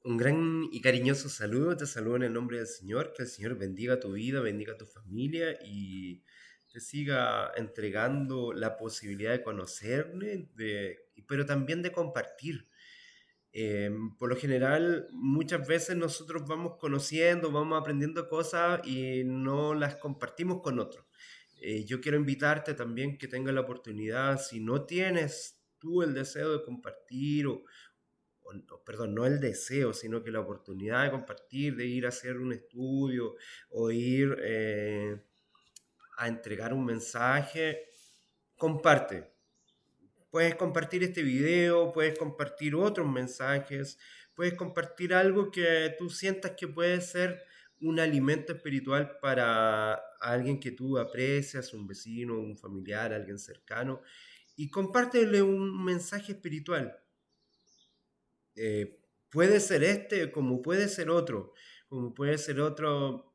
Un gran y cariñoso saludo, te saludo en el nombre del Señor, que el Señor bendiga tu vida, bendiga tu familia y te siga entregando la posibilidad de conocerle, pero también de compartir. Por lo general, muchas veces nosotros vamos conociendo, vamos aprendiendo cosas y no las compartimos con otros. Yo quiero invitarte también que tengas la oportunidad, si no tienes tú el deseo de compartir perdón, no el deseo, sino que la oportunidad de compartir, de ir a hacer un estudio o ir a entregar un mensaje, comparte. Puedes compartir este video, puedes compartir otros mensajes, puedes compartir algo que tú sientas que puede ser un alimento espiritual para alguien que tú aprecias, un vecino, un familiar, alguien cercano, y compártele un mensaje espiritual. Puede ser este, como puede ser otro, como puede ser otro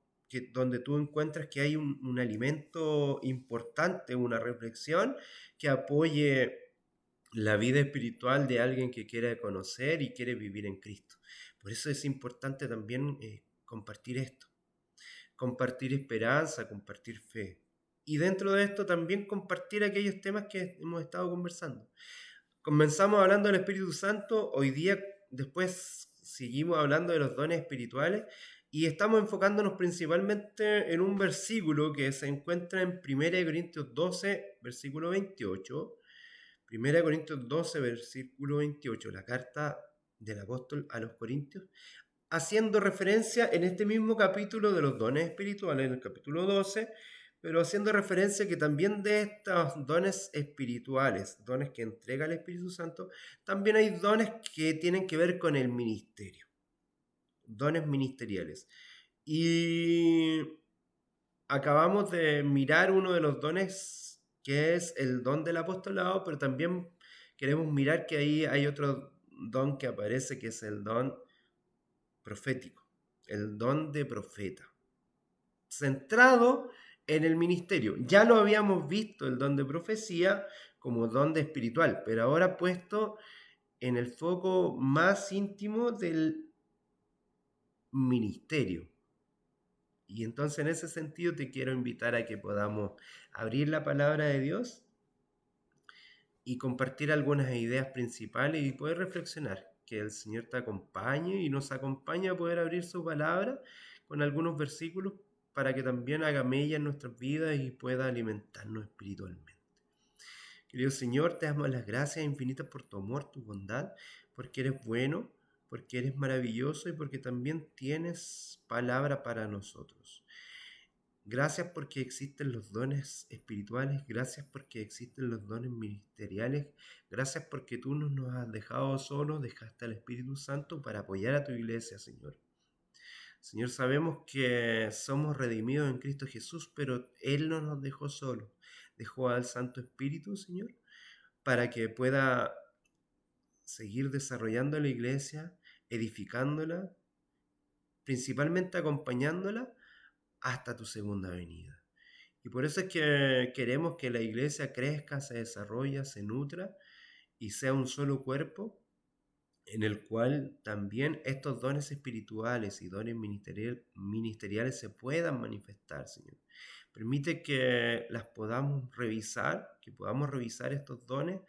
donde tú encuentras que hay un alimento importante, una reflexión que apoye la vida espiritual de alguien que quiere conocer y quiere vivir en Cristo. Por eso es importante también compartir esto, compartir esperanza, compartir fe. Y dentro de esto también compartir aquellos temas que hemos estado conversando. Comenzamos hablando del Espíritu Santo, hoy día después seguimos hablando de los dones espirituales y estamos enfocándonos principalmente en un versículo que se encuentra en 1 Corintios 12, versículo 28. 1 Corintios 12, versículo 28, la carta del apóstol a los Corintios, haciendo referencia en este mismo capítulo de los dones espirituales, en el capítulo 12, pero haciendo referencia que también de estos dones espirituales, dones que entrega el Espíritu Santo, también hay dones que tienen que ver con el ministerio, dones ministeriales. Y acabamos de mirar uno de los dones que es el don del apostolado, pero también queremos mirar que ahí hay otro don que aparece, que es el don profético, el don de profeta, centrado en el ministerio. Ya lo habíamos visto el don de profecía como don de espiritual, pero ahora puesto en el foco más íntimo del ministerio. Y entonces en ese sentido te quiero invitar a que podamos abrir la palabra de Dios y compartir algunas ideas principales y poder reflexionar. Que el Señor te acompañe y nos acompañe a poder abrir su palabra con algunos versículos para que también haga mella en nuestras vidas y pueda alimentarnos espiritualmente. Querido Señor, te damos las gracias infinitas por tu amor, tu bondad, porque eres bueno, porque eres maravilloso y porque también tienes palabra para nosotros. Gracias porque existen los dones espirituales, gracias porque existen los dones ministeriales, gracias porque tú no nos has dejado solos, dejaste al Espíritu Santo para apoyar a tu iglesia, Señor. Señor, sabemos que somos redimidos en Cristo Jesús, pero Él no nos dejó solos, dejó al Santo Espíritu, Señor, para que pueda seguir desarrollando la iglesia, edificándola, principalmente acompañándola hasta tu segunda venida. Y por eso es que queremos que la iglesia crezca, se desarrolle, se nutra y sea un solo cuerpo en el cual también estos dones espirituales y dones ministeriales se puedan manifestar, Señor. Permite que las podamos revisar, que podamos revisar estos dones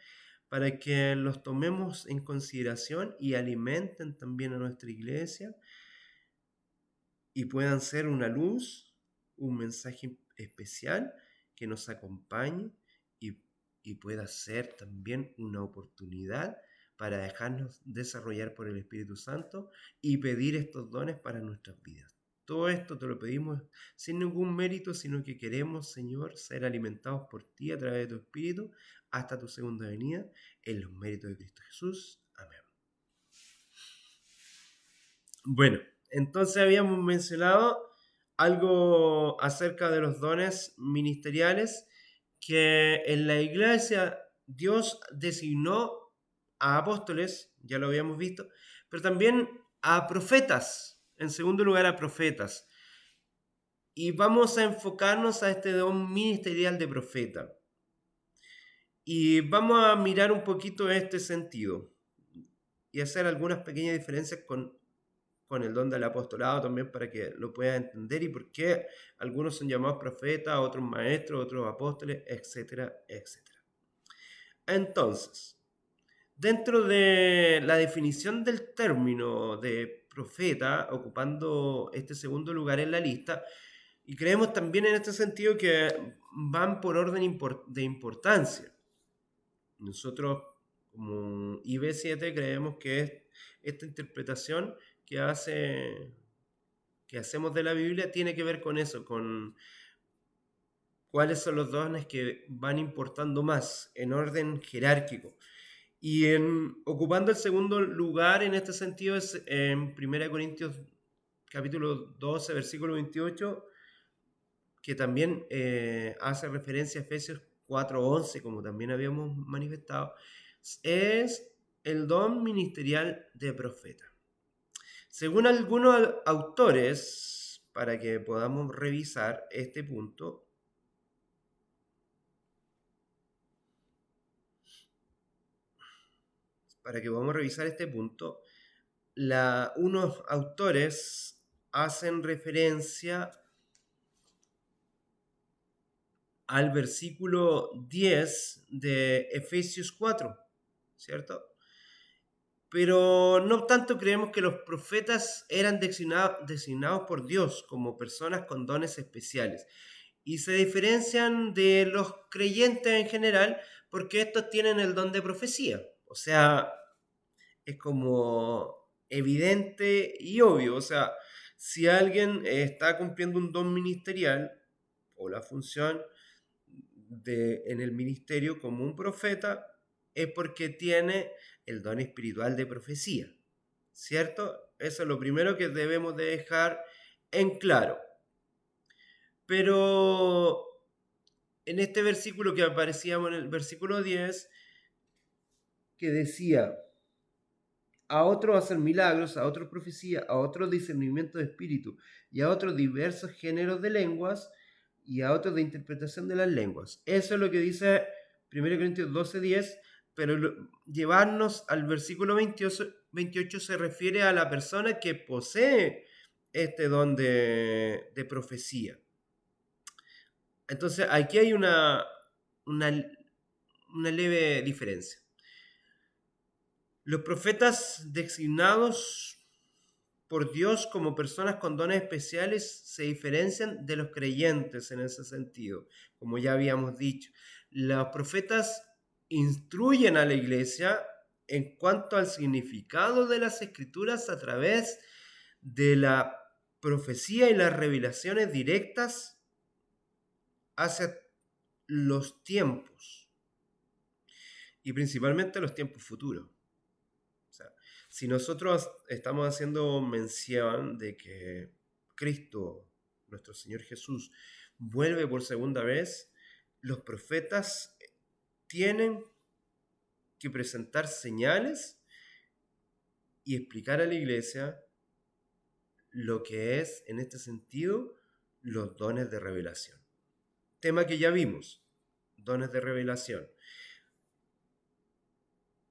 para que los tomemos en consideración y alimenten también a nuestra iglesia y puedan ser una luz, un mensaje especial que nos acompañe y, y pueda ser también una oportunidad para dejarnos desarrollar por el Espíritu Santo y pedir estos dones para nuestras vidas. Todo esto te lo pedimos sin ningún mérito, sino que queremos, Señor, ser alimentados por ti a través de tu Espíritu hasta tu segunda venida, en los méritos de Cristo Jesús. Amén. Bueno, entonces habíamos mencionado algo acerca de los dones ministeriales que en la iglesia Dios designó a apóstoles, ya lo habíamos visto, pero también a profetas, en segundo lugar a profetas. Y vamos a enfocarnos a este don ministerial de profeta. Y vamos a mirar un poquito este sentido y hacer algunas pequeñas diferencias con con el don del apostolado también para que lo puedas entender y por qué algunos son llamados profetas, otros maestros, otros apóstoles, etcétera, etcétera. Entonces, dentro de la definición del término de profeta, ocupando este segundo lugar en la lista, y creemos también en este sentido que van por orden de importancia. Nosotros, como IB7, creemos que es esta interpretación que hacemos de la Biblia tiene que ver con eso, con cuáles son los dones que van importando más en orden jerárquico. Y ocupando el segundo lugar en este sentido es en 1 Corintios capítulo 12, versículo 28, que también hace referencia a Efesios 4:11, como también habíamos manifestado, es el don ministerial de profeta. Según algunos autores, para que podamos revisar este punto, unos autores hacen referencia al versículo 10 de Efesios 4, ¿cierto? Pero no obstante creemos que los profetas eran designados por Dios como personas con dones especiales y se diferencian de los creyentes en general porque estos tienen el don de profecía. O sea, es como evidente y obvio. O sea, si alguien está cumpliendo un don ministerial o la función en el ministerio como un profeta, es porque tiene el don espiritual de profecía, ¿cierto? Eso es lo primero que debemos de dejar en claro. Pero en este versículo que aparecíamos en el versículo 10, que decía, a otros hacer milagros, a otros profecía, a otros discernimiento de espíritu y a otros diversos géneros de lenguas y a otros de interpretación de las lenguas. Eso es lo que dice 1 Corintios 12:10, pero llevarnos al versículo 28 se refiere a la persona que posee este don de profecía. Entonces aquí hay una leve diferencia. Los profetas designados por Dios como personas con dones especiales se diferencian de los creyentes en ese sentido, como ya habíamos dicho. Los profetas instruyen a la iglesia en cuanto al significado de las escrituras a través de la profecía y las revelaciones directas hacia los tiempos y principalmente los tiempos futuros. O sea, si nosotros estamos haciendo mención de que Cristo, nuestro Señor Jesús, vuelve por segunda vez, los profetas tienen que presentar señales y explicar a la iglesia lo que es, en este sentido, los dones de revelación. Tema que ya vimos, dones de revelación.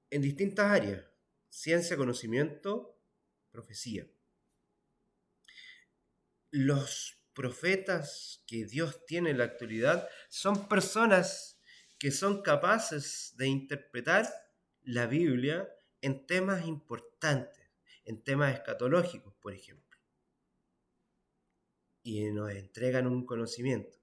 En distintas áreas, ciencia, conocimiento, profecía. Los profetas que Dios tiene en la actualidad son personas que son capaces de interpretar la Biblia en temas importantes, en temas escatológicos, por ejemplo. Y nos entregan un conocimiento.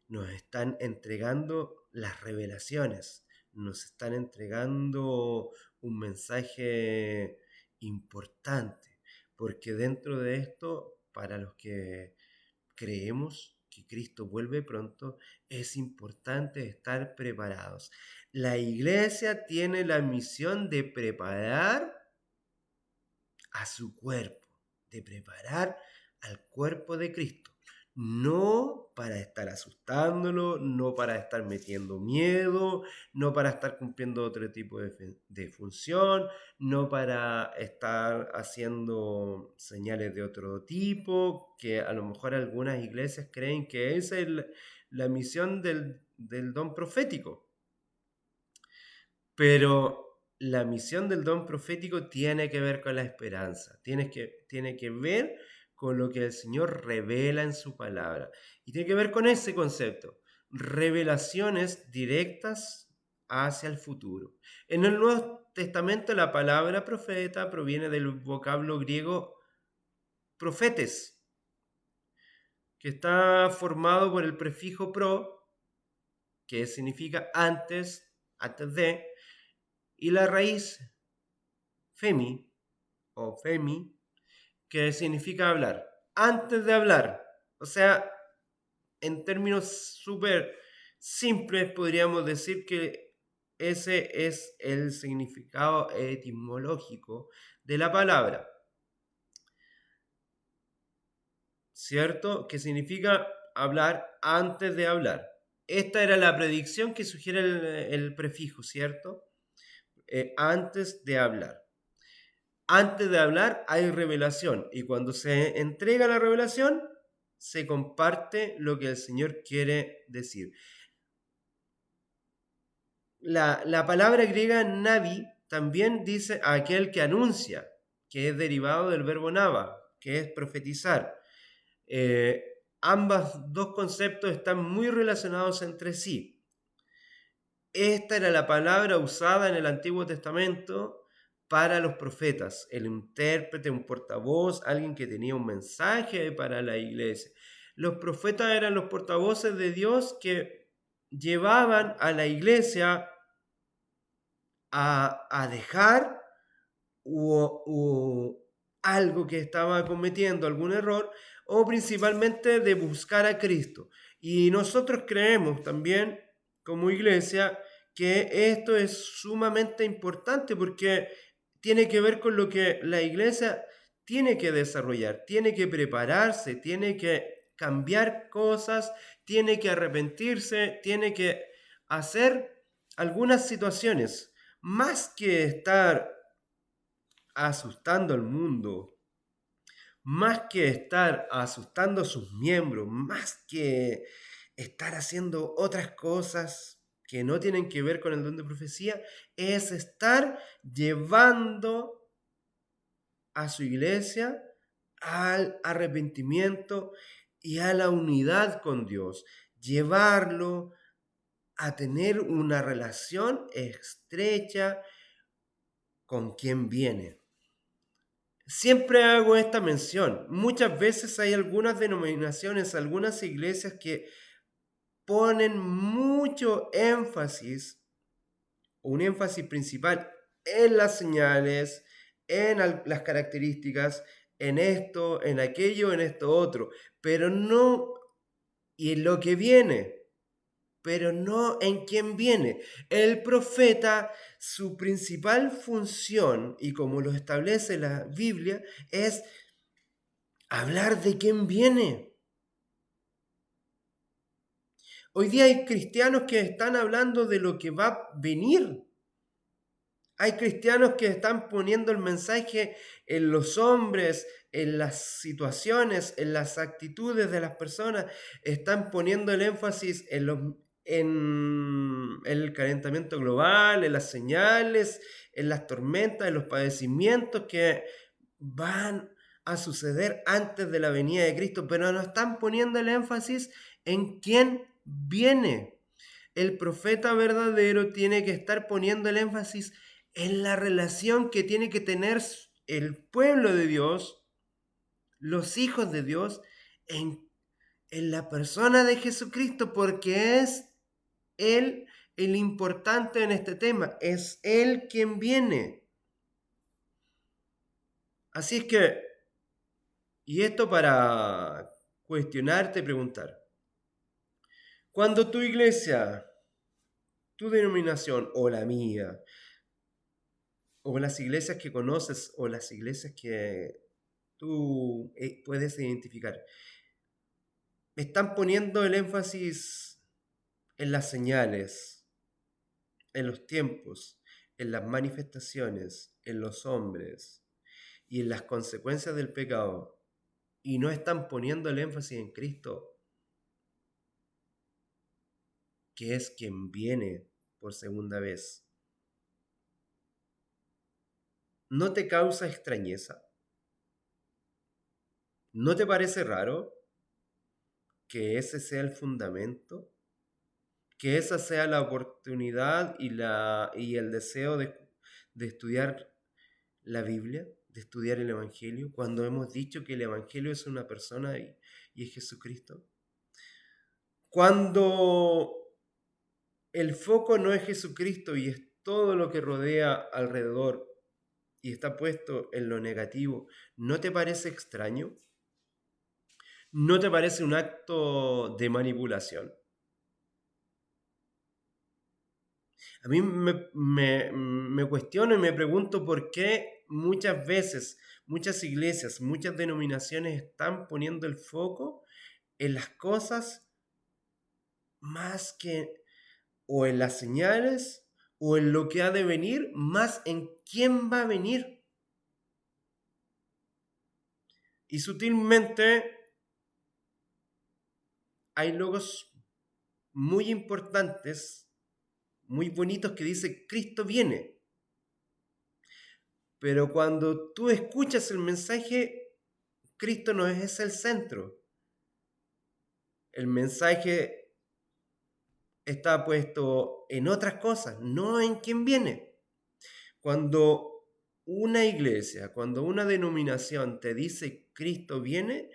Nos están entregando las revelaciones, nos están entregando un mensaje importante, porque dentro de esto, para los que creemos que Cristo vuelve pronto, es importante estar preparados. La iglesia tiene la misión de preparar a su cuerpo, de preparar al cuerpo de Cristo. No para estar asustándolo, no para estar metiendo miedo, no para estar cumpliendo otro tipo de función, no para estar haciendo señales de otro tipo, que a lo mejor algunas iglesias creen que esa es la misión del don profético. Pero la misión del don profético tiene que ver con la esperanza, tiene que ver con lo que el Señor revela en su palabra. Y tiene que ver con ese concepto, revelaciones directas hacia el futuro. En el Nuevo Testamento la palabra profeta proviene del vocablo griego profetes, que está formado por el prefijo pro, que significa antes de, y la raíz femi o femi, que significa hablar. Antes de hablar, o sea, en términos súper simples, podríamos decir que ese es el significado etimológico de la palabra, ¿cierto? Que significa hablar antes de hablar. Esta era la predicción que sugiere el prefijo, ¿cierto? Antes de hablar. Antes de hablar hay revelación y cuando se entrega la revelación se comparte lo que el Señor quiere decir. La palabra griega navi también dice a aquel que anuncia, que es derivado del verbo nava, que es profetizar. Ambos dos conceptos están muy relacionados entre sí. Esta era la palabra usada en el Antiguo Testamento para los profetas, el intérprete, un portavoz, alguien que tenía un mensaje para la iglesia. Los profetas eran los portavoces de Dios que llevaban a la iglesia a dejar algo que estaba cometiendo, algún error, o principalmente de buscar a Cristo. Y nosotros creemos también, como iglesia, que esto es sumamente importante porque tiene que ver con lo que la iglesia tiene que desarrollar, tiene que prepararse, tiene que cambiar cosas, tiene que arrepentirse, tiene que hacer algunas situaciones, más que estar asustando al mundo, más que estar asustando a sus miembros, más que estar haciendo otras cosas que no tienen que ver con el don de profecía, es estar llevando a su iglesia al arrepentimiento y a la unidad con Dios, llevarlo a tener una relación estrecha con quien viene. Siempre hago esta mención. Muchas veces hay algunas denominaciones, algunas iglesias que ponen mucho énfasis, un énfasis principal en las señales, en las características, en esto, en aquello, en esto otro, pero no, y en lo que viene, pero no en quién viene. El profeta, su principal función, y como lo establece la Biblia, es hablar de quién viene. Hoy día hay cristianos que están hablando de lo que va a venir. Hay cristianos que están poniendo el mensaje en los hombres, en las situaciones, en las actitudes de las personas. Están poniendo el énfasis en el calentamiento global, en las señales, en las tormentas, en los padecimientos que van a suceder antes de la venida de Cristo, pero no están poniendo el énfasis en quién viene. El profeta verdadero tiene que estar poniendo el énfasis en la relación que tiene que tener el pueblo de Dios, los hijos de Dios, en la persona de Jesucristo, porque es Él el importante en este tema, es Él quien viene. Así es que, y esto para cuestionarte y preguntar, cuando tu iglesia, tu denominación o la mía, o las iglesias que conoces o las iglesias que tú puedes identificar, están poniendo el énfasis en las señales, en los tiempos, en las manifestaciones, en los hombres y en las consecuencias del pecado, y no están poniendo el énfasis en Cristo, que es quien viene por segunda vez. ¿No te causa extrañeza? ¿No te parece raro que ese sea el fundamento? ¿Que esa sea la oportunidad y el deseo de estudiar la Biblia, de estudiar el Evangelio, cuando hemos dicho que el Evangelio es una persona y es Jesucristo? Cuando el foco no es Jesucristo y es todo lo que rodea alrededor y está puesto en lo negativo, ¿no te parece extraño? ¿No te parece un acto de manipulación? A mí me cuestiono y me pregunto por qué muchas veces, muchas iglesias, muchas denominaciones están poniendo el foco en las cosas más que, o en las señales, o en lo que ha de venir, más en quién va a venir. Y sutilmente hay logos muy importantes, muy bonitos que dice Cristo viene. Pero cuando tú escuchas el mensaje, Cristo no es el centro. El mensaje está puesto en otras cosas, no en quién viene. Cuando una iglesia, cuando una denominación te dice Cristo viene,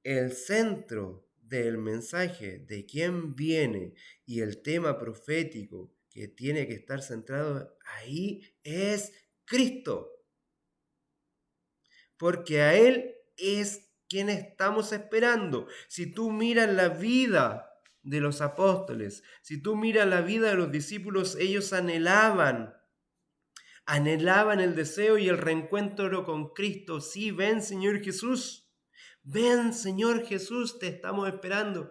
el centro del mensaje de quién viene y el tema profético que tiene que estar centrado ahí es Cristo, porque a Él es quien estamos esperando. Si tú miras la vida de los apóstoles, si tú miras la vida de los discípulos, ellos anhelaban el deseo y el reencuentro con Cristo. Sí, ven Señor Jesús, ven Señor Jesús, te estamos esperando.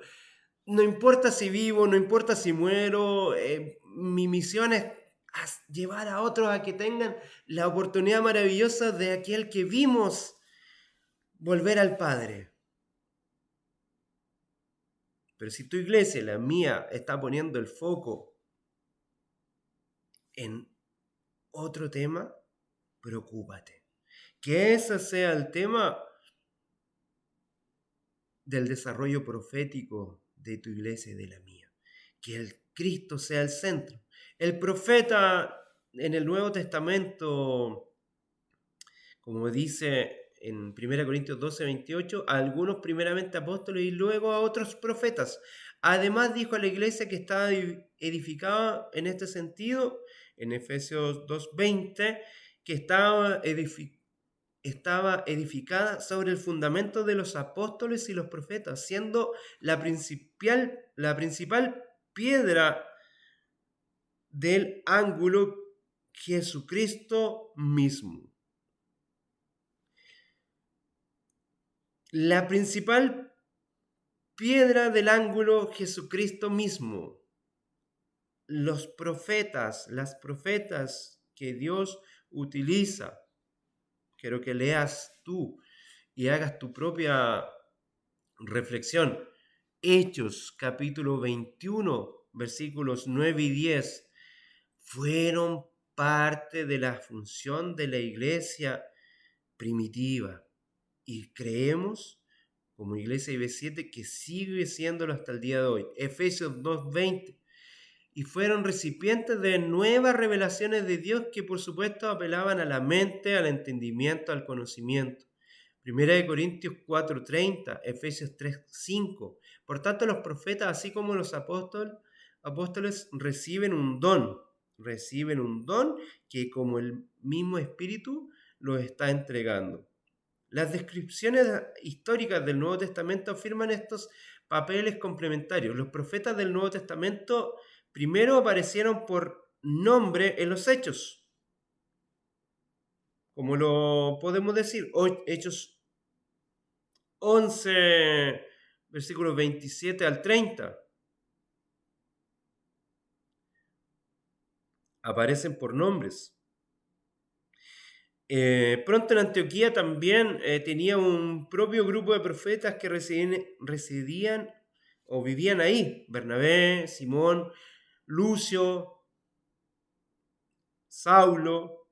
No importa si vivo, no importa si muero, mi misión es llevar a otros a que tengan la oportunidad maravillosa de aquel que vimos volver al Padre. Pero si tu iglesia, la mía, está poniendo el foco en otro tema, preocúpate. Que ese sea el tema del desarrollo profético de tu iglesia y de la mía. Que el Cristo sea el centro. El profeta en el Nuevo Testamento, como dice en 1 Corintios 12, 28, a algunos primeramente apóstoles y luego a otros profetas. Además dijo a la iglesia que estaba edificada en este sentido, en Efesios 2:20, que estaba edificada sobre el fundamento de los apóstoles y los profetas, siendo la principal piedra del ángulo Jesucristo mismo. La principal piedra del ángulo Jesucristo mismo. Los profetas, las profetas que Dios utiliza. Quiero que leas tú y hagas tu propia reflexión. Hechos capítulo 21, versículos 9 y 10, fueron parte de la función de la iglesia primitiva. Y creemos, como iglesia IB7, que sigue siéndolo hasta el día de hoy. Efesios 2:20. Y fueron recipientes de nuevas revelaciones de Dios que por supuesto apelaban a la mente, al entendimiento, al conocimiento. Primera de Corintios 4:30, Efesios 3:5. Por tanto, los profetas, así como los apóstoles reciben un don que como el mismo Espíritu los está entregando. Las descripciones históricas del Nuevo Testamento afirman estos papeles complementarios. Los profetas del Nuevo Testamento primero aparecieron por nombre en los Hechos, como lo podemos decir, Hechos 11, versículos 27 al 30. Aparecen por nombres. Pronto en Antioquía también tenía un propio grupo de profetas que residían o vivían ahí. Bernabé, Simón, Lucio, Saulo.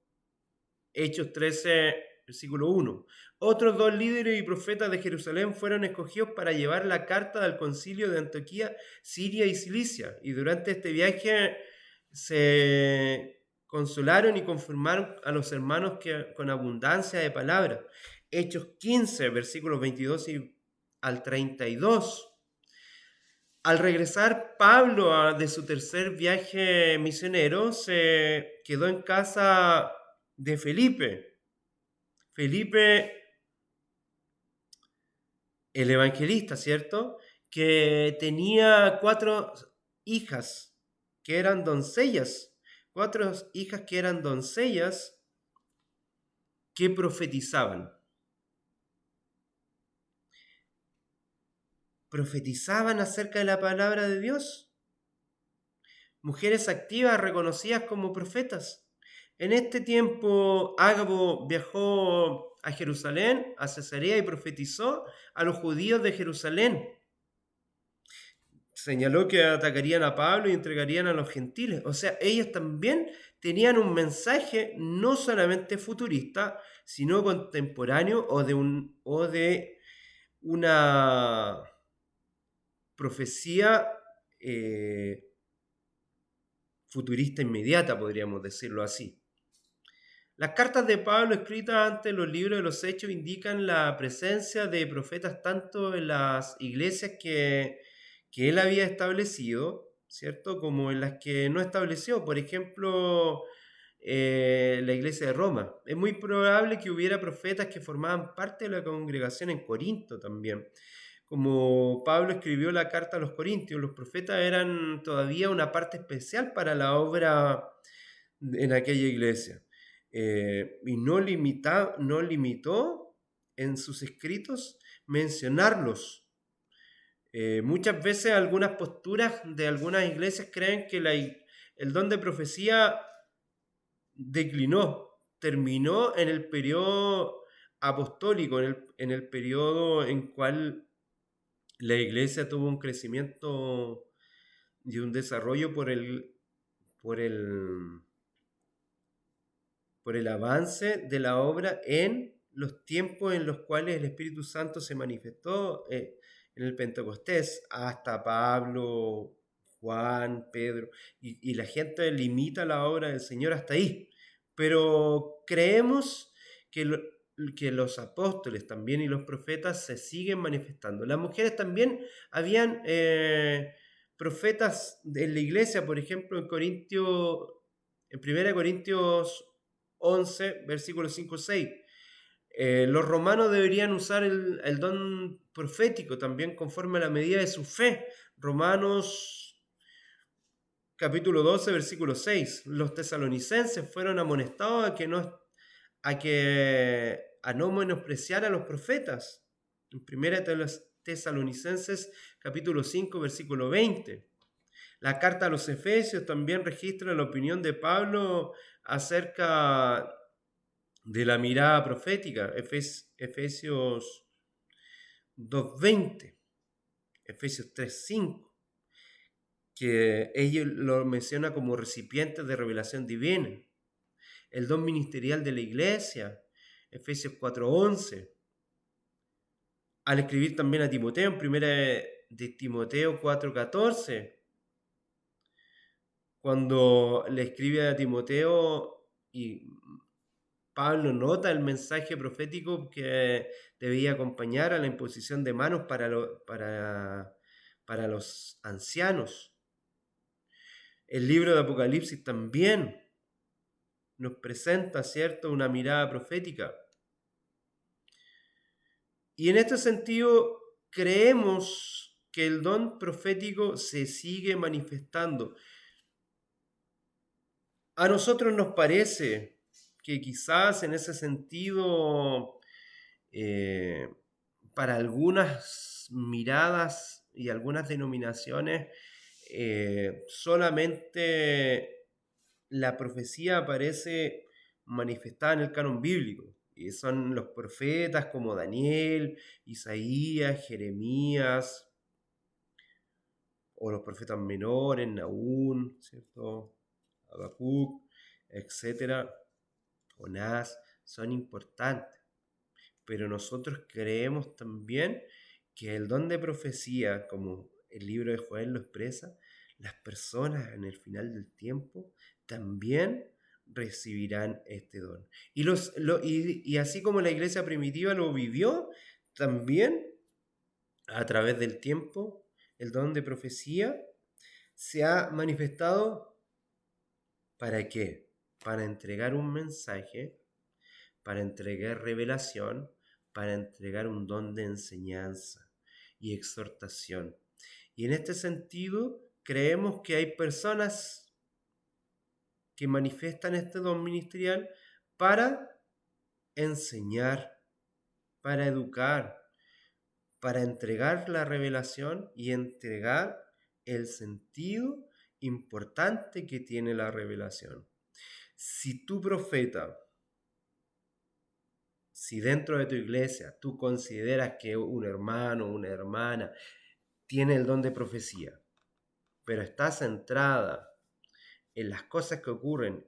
Hechos 13, versículo 1. Otros 2 líderes y profetas de Jerusalén fueron escogidos para llevar la carta del concilio de Antioquía, Siria y Cilicia. Y durante este viaje se consolaron y confirmaron a los hermanos con abundancia de palabras. Hechos 15, versículos 22 al 32. Al regresar Pablo de su tercer viaje misionero, se quedó en casa de Felipe. Felipe, el evangelista, ¿cierto? Que tenía 4 hijas que eran doncellas. 4 hijas que eran doncellas que profetizaban. Profetizaban acerca de la palabra de Dios. Mujeres activas reconocidas como profetas. En este tiempo, Ágabo viajó a Jerusalén, a Cesarea, y profetizó a los judíos de Jerusalén. Señaló que atacarían a Pablo y entregarían a los gentiles. O sea, ellos también tenían un mensaje no solamente futurista, sino contemporáneo o de una profecía futurista inmediata, podríamos decirlo así. Las cartas de Pablo escritas antes en los libros de los Hechos indican la presencia de profetas tanto en las iglesias que él había establecido, ¿cierto? Como en las que no estableció. Por ejemplo, la iglesia de Roma. Es muy probable que hubiera profetas que formaban parte de la congregación en Corinto también. Como Pablo escribió la carta a los Corintios, los profetas eran todavía una parte especial para la obra en aquella iglesia. Y no limitó en sus escritos mencionarlos. Muchas veces algunas posturas de algunas iglesias creen que el don de profecía declinó, terminó en el periodo apostólico, en el periodo en cual la iglesia tuvo un crecimiento y un desarrollo por el avance de la obra en los tiempos en los cuales el Espíritu Santo se manifestó en el Pentecostés, hasta Pablo, Juan, Pedro, y la gente limita la obra del Señor hasta ahí. Pero creemos que los apóstoles también y los profetas se siguen manifestando. Las mujeres también habían profetas en la iglesia, por ejemplo, en 1 Corintios 11, versículos 5-6. Los romanos deberían usar el don profético también conforme a la medida de su fe. Romanos capítulo 12, versículo 6. Los tesalonicenses fueron amonestados a no menospreciar a los profetas. En 1 Tesalonicenses capítulo 5, versículo 20. La carta a los Efesios también registra la opinión de Pablo acerca de la mirada profética. Efesios 2:20, Efesios 3:5, que ellos lo menciona como recipientes de revelación divina. El don ministerial de la iglesia, Efesios 4:11. Al escribir también a Timoteo, en 1 de Timoteo 4:14, cuando le escribe a Timoteo y Pablo nota el mensaje profético que debía acompañar a la imposición de manos para los ancianos. El libro de Apocalipsis también nos presenta, ¿cierto?, una mirada profética. Y en este sentido, creemos que el don profético se sigue manifestando. A nosotros nos parece que quizás en ese sentido, para algunas miradas y algunas denominaciones, solamente la profecía aparece manifestada en el canon bíblico. Y son los profetas como Daniel, Isaías, Jeremías, o los profetas menores, Nahum, ¿cierto? Habacuc, etcétera, Jonás. son importantes, pero nosotros creemos también que el don de profecía, como el libro de Joel lo expresa, las personas en el final del tiempo también recibirán este don. Y así como la iglesia primitiva lo vivió, también a través del tiempo, el don de profecía se ha manifestado. ¿Para qué? Para entregar un mensaje, para entregar revelación, para entregar un don de enseñanza y exhortación. Y en este sentido, creemos que hay personas que manifiestan este don ministerial para enseñar, para educar, para entregar la revelación y entregar el sentido importante que tiene la revelación. Si tu profeta, si dentro de tu iglesia tú consideras que un hermano o una hermana tiene el don de profecía, pero está centrada en las cosas que ocurren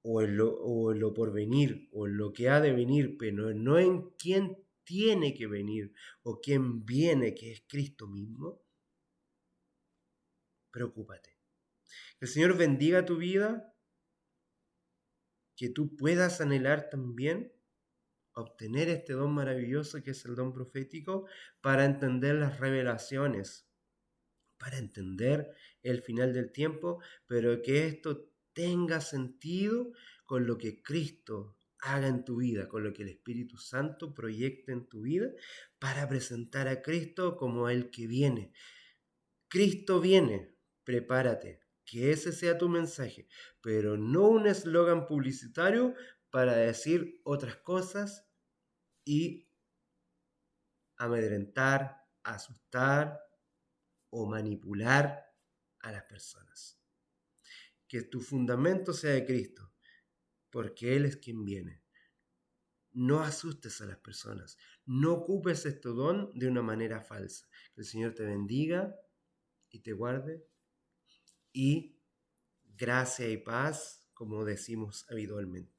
o en lo por venir o en lo que ha de venir, pero no en quién tiene que venir o quién viene, que es Cristo mismo, preocúpate. Que el Señor bendiga tu vida, que tú puedas anhelar también obtener este don maravilloso que es el don profético para entender las revelaciones, para entender el final del tiempo, pero que esto tenga sentido con lo que Cristo haga en tu vida, con lo que el Espíritu Santo proyecte en tu vida, para presentar a Cristo como el que viene. Cristo viene, prepárate, que ese sea tu mensaje, pero no un eslogan publicitario para decir otras cosas y amedrentar, asustar o manipular a las personas. Que tu fundamento sea de Cristo, porque Él es quien viene. No asustes a las personas, no ocupes este don de una manera falsa. Que el Señor te bendiga y te guarde, y gracia y paz, como decimos habitualmente.